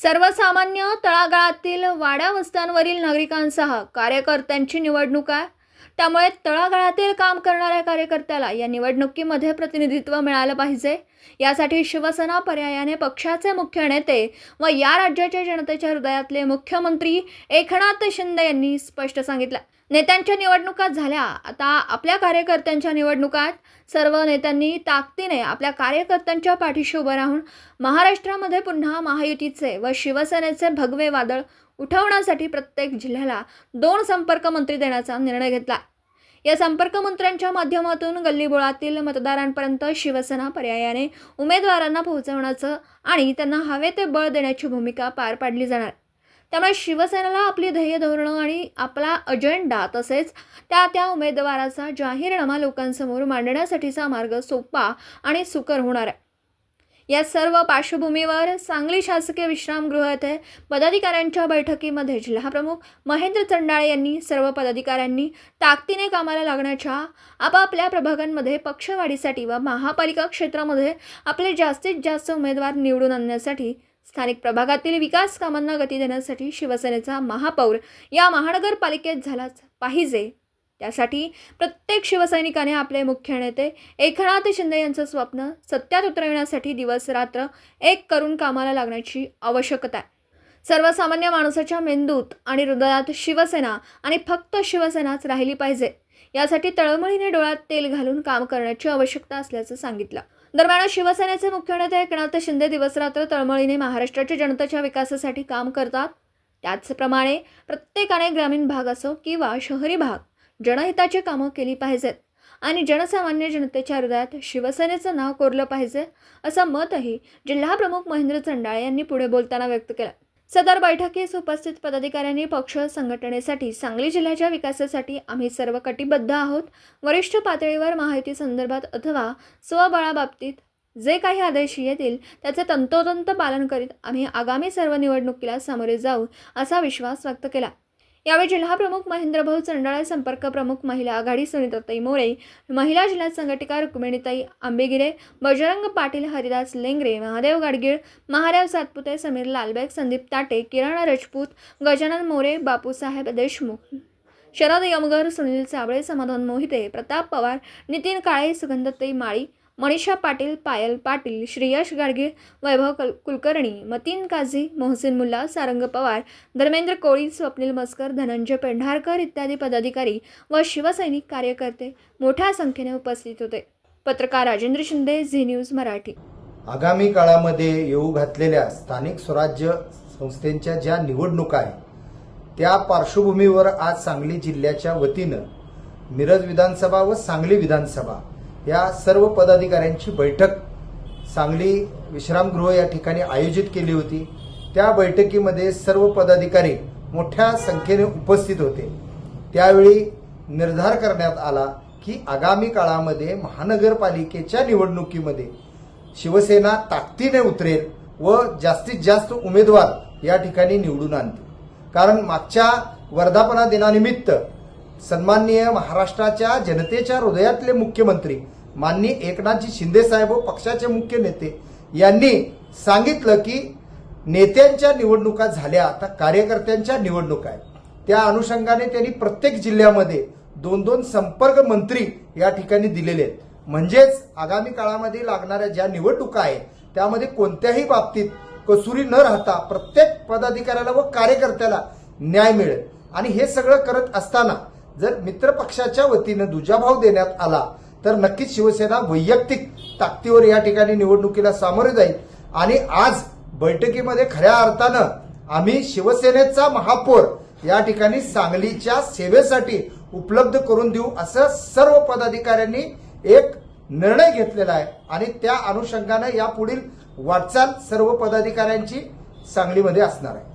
सर्वसामान्य तळागाळातील वाड्या वस्त्यांवरील नागरिकांसह कार्यकर्त्यांची निवडणूक आहे। त्यामुळे तळागाळातील काम करणाऱ्या कार्यकर्त्याला या निवडणुकीमध्ये प्रतिनिधित्व मिळालं पाहिजे। यासाठी शिवसेना पर्यायाने पक्षाचे मुख्य नेते व या राज्याच्या जनतेच्या हृदयातले मुख्यमंत्री एकनाथ शिंदे यांनी स्पष्ट सांगितलं। नेत्यांच्या निवडणुका झाल्या, आता आपल्या कार्यकर्त्यांच्या निवडणुकात सर्व नेत्यांनी ताकदीने आपल्या कार्यकर्त्यांच्या पाठीशी उभं राहून महाराष्ट्रामध्ये पुन्हा महायुतीचे व शिवसेनेचे भगवे वादळ उठवण्यासाठी प्रत्येक जिल्ह्याला 2 संपर्क मंत्री देण्याचा निर्णय घेतला। या संपर्क मंत्र्यांच्या माध्यमातून गल्लीबोळातील मतदारांपर्यंत शिवसेना पर्यायाने उमेदवारांना पोहोचवण्याचं आणि त्यांना हवे ते बळ देण्याची भूमिका पार पाडली जाणार। त्यामुळे शिवसेनेला आपली ध्येय धोरणं आणि आपला अजेंडा तसेच त्या उमेदवाराचा जाहीरनामा लोकांसमोर मांडण्यासाठीचा मार्ग सोपा आणि सुकर होणार आहे। या सर्व पार्श्वभूमीवर सांगली शासकीय विश्रामगृह येथे पदाधिकाऱ्यांच्या बैठकीमध्ये जिल्हाप्रमुख महेंद्र चंडाळे यांनी सर्व पदाधिकाऱ्यांनी ताकदीने कामाला लागण्याच्या, आपापल्या प्रभागांमध्ये पक्षवाढीसाठी व महापालिका क्षेत्रामध्ये आपले जास्तीत जास्त उमेदवार निवडून आणण्यासाठी, स्थानिक प्रभागातील विकास कामांना गती देण्यासाठी शिवसेनेचा महापौर या महानगरपालिकेत झालाच पाहिजे। त्यासाठी प्रत्येक शिवसैनिकाने आपले मुख्य नेते एकनाथ शिंदे यांचं स्वप्न सत्यात उतरवण्यासाठी दिवस रात्र एक करून कामाला लागण्याची आवश्यकता आहे। सर्वसामान्य माणसाच्या मेंदूत आणि हृदयात शिवसेना आणि फक्त शिवसेनाच राहिली पाहिजे। यासाठी तळमळीने डोळ्यात तेल घालून काम करण्याची आवश्यकता असल्याचं सांगितलं। दरम्यान शिवसेनेचे मुख्य नेते एकनाथ शिंदे दिवसरात्र तळमळीने महाराष्ट्राच्या जनतेच्या विकासासाठी काम करतात। त्याचप्रमाणे प्रत्येकाने ग्रामीण भाग असो किंवा शहरी भाग जनहिताची कामं केली पाहिजेत आणि जनसामान्य जनतेच्या हृदयात शिवसेनेचं नाव कोरलं पाहिजे, असं मतही जिल्हाप्रमुख महेंद्र चंडाळे यांनी पुढे बोलताना व्यक्त केलं। सदर बैठकीस उपस्थित पदाधिकाऱ्यांनी पक्ष संघटनेसाठी, सांगली जिल्ह्याच्या विकासासाठी आम्ही सर्व कटिबद्ध आहोत। वरिष्ठ पातळीवर माहिती संदर्भात अथवा स्वबळाबाबतीत जे काही आदेश येतील त्याचे तंतोतंत पालन करीत आम्ही आगामी सर्व निवडणुकीला सामोरे जाऊ, असा विश्वास व्यक्त केला। यावेळी जिल्हाप्रमुख महेंद्रभाऊ चंडाळे, संपर्क प्रमुख महिला आघाडी सुनीताताई मोरे, महिला जिल्हा संघटिका रुक्मिणीताई आंबेगिरे, बजरंग पाटील, हरिदास लेंगरे, महादेव गाडगीळ, महादेव सातपुते, समीर लालबेग, संदीप ताटे, किरण राजपूत, गजानन मोरे, बापूसाहेब देशमुख, शरद यमगर, सुनील साबळे, समाधान मोहिते, प्रताप पवार, नितीन काळे, सुगंधताई माळी, मनीषा पाटील, पायल पाटील, श्रेयश गाडगीळ, वैभव कुलकर्णी, मतीन काझी, मोहसिन मुल्ला, सारंग पवार, धर्मेंद्र कोळी, स्वप्नील मस्कर, धनंजय पेंढारकर इत्यादी पदाधिकारी व शिवसैनिक कार्यकर्ते मोठ्या संख्येने उपस्थित होते। पत्रकार राजेंद्र शिंदे, झी न्यूज मराठी। आगामी काळामध्ये येऊ घातलेल्या स्थानिक स्वराज्य संस्थांच्या ज्या निवडणुका आहेत त्या पार्श्वभूमीवर आज सांगली जिल्ह्याच्या वतीनं मिरज विधानसभा व सांगली विधानसभा या सर्व पदाधिकाऱ्यांची बैठक सांगली विश्रामगृह या ठिकाणी आयोजित केली होती। त्या बैठकीमध्ये सर्व पदाधिकारी मोठ्या संख्येने उपस्थित होते। त्यावेळी निर्धार करण्यात आला की आगामी काळामध्ये महानगरपालिकेच्या निवडणुकीमध्ये शिवसेना ताकदीने उतरेल व जास्तीत जास्त उमेदवार या ठिकाणी निवडून आणतील। कारण मागच्या वर्धापना दिनानिमित्त सन्माननीय महाराष्ट्राच्या जनतेच्या हृदयातले मुख्यमंत्री माननीय एकनाथजी शिंदे साहेब व पक्षाचे मुख्य नेते यांनी सांगितलं की नेत्यांच्या निवडणुका झाल्या, आता कार्यकर्त्यांच्या निवडणुका आहेत। त्या अनुषंगाने त्यांनी प्रत्येक जिल्ह्यामध्ये 2-2 संपर्क मंत्री या ठिकाणी दिलेले आहेत। म्हणजेच आगामी काळामध्ये लागणाऱ्या ज्या निवडणुका आहेत त्यामध्ये कोणत्याही बाबतीत कसुरी न राहता प्रत्येक पदाधिकाऱ्याला व कार्यकर्त्याला न्याय मिळेल। आणि हे सगळं करत असताना जर मित्र पक्षाच्या वतीनं दुजाभाव देण्यात आला तर नक्कीच शिवसेना वैयक्तिक ताकदीवर या ठिकाणी निवडणुकीला सामोरे जाईल। आणि आज बैठकीमध्ये खऱ्या अर्थानं आम्ही शिवसेनेचा महापौर या ठिकाणी सांगलीच्या सेवेसाठी उपलब्ध करून देऊ असं सर्व पदाधिकाऱ्यांनी एक निर्णय घेतलेला आहे। आणि त्या अनुषंगानं यापुढील वाटचाल सर्व पदाधिकाऱ्यांची सांगलीमध्ये असणार आहे।